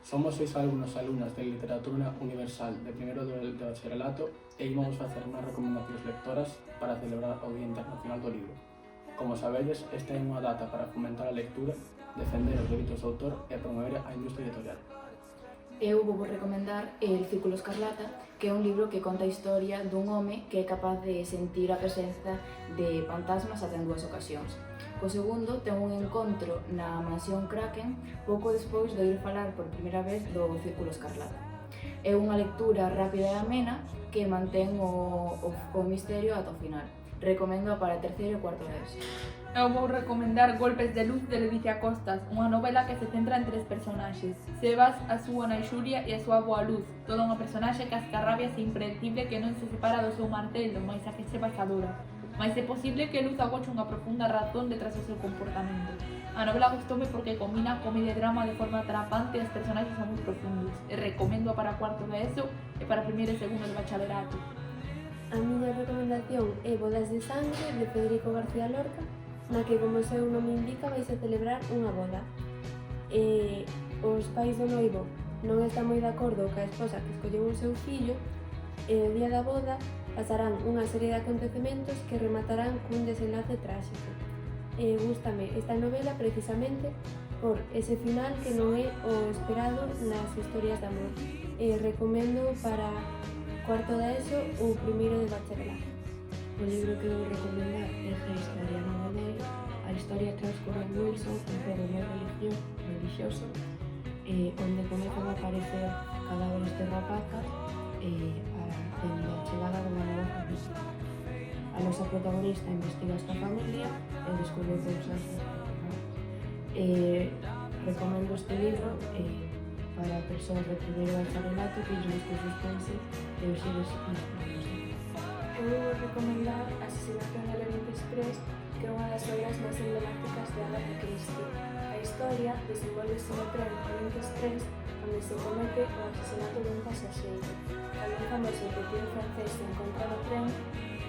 Somos 6 alumnos e alumnas de Literatura Universal de primeiro de bacharelato e ímos facer unhas recomendacións lectoras para celebrar o Día Internacional do Libro. Como sabedes, esta é unha data para fomentar a lectura, defender os dereitos de autor e promover a industria editorial. Eu vou recomendar El Círculo Escarlata, que é un libro que conta a historia dun home que é capaz de sentir a presenza de fantasmas ata en 2 ocasións. Co segundo, ten un encontro na mansión Kraken pouco despois de oír falar por primeira vez do Círculo Escarlata. É unha lectura rápida e amena que mantén o misterio ata o final. Recomendo para terceiro e cuarto de ESO. Eu vou recomendar Golpes de Luz de Leticia Costas, unha novela que se centra en 3 personaxes: Sebas, a súa nai Xulia e a súa boa Luz, toda unha personaxe cascarrabias e impredecible que non se separa do seu martelo, mais a que se pasadora. Mais é posible que Luz agoche unha profunda razón detrás do seu comportamento. A novela gustoume porque combina comedia e drama de forma atrapante e os personaxes son moi profundos. E recomendo para cuarto de ESO e para primeiro e segundo de bacharelato. A miña recomendación é Bodas de Sangue, de Federico García Lorca, na que, como o seu nome indica, vais a celebrar unha boda. Os pais do noivo non están moi de acordo ca esposa que escolleu o seu fillo, e o día da boda pasarán unha serie de acontecementos que rematarán cun desenlace tráxico. Gústame esta novela precisamente por ese final que non é o esperado nas historias de amor. Recomendo para cuarto da ESO ou primeiro de bacharelato. O libro que vou recomendar é Gesta de Ana Manuel. A historia transcorre en Wilson, un pobo moi religioso, onde comezan a aparecer cadáveres de rapazas dende a chegada dunha nova familia. A nosa protagonista investiga esta familia e descubre cousas. Recomendo este libro para persoas de primeiro bacharelato que lles guste o suspense e os xeros históricos. Eu vou recomendar Asesinato en el Oriente Express, que é unha das obras máis emblemáticas de Agatha Christie. A historia desenvolvese no tren Oriente Express, onde se comete o asesinato dun pasaxeiro. Cando un famoso detective francés se encontra no tren,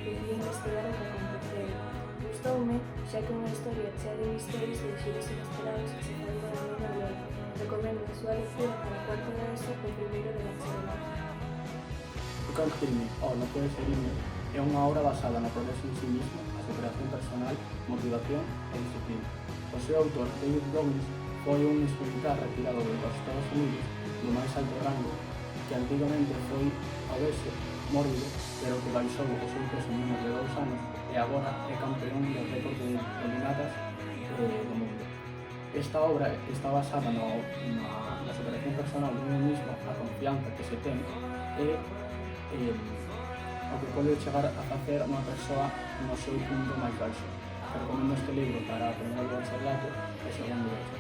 decide investigar o que aconteceu. Gustoume, xa que unha historia chea de misterios e de xiros inesperados que se fai da maneira loca. Recomendo a súa lectura para cuarto de ESO e primeiro de bacharelato. O Can Filme, ou No Puedes Herirme, é unha obra basada na progreso en sí mismo, a superación personal, motivación e disciplina. O seu autor, David Goggins, foi un ex-militar retirado dos Estados Unidos do máis alto rango, que antigamente foi obeso, mórbido, pero que baixou o seu peso en menos de 2 anos e agora é campeón dos récords de dominadas do mundo. Esta obra está basada na superación personal de uno mismo, a confianza que se ten e o que pode chegar a facer unha persoa no seu punto máis baixo. Recomendo este libro para primeiro de bacharelato e segundo de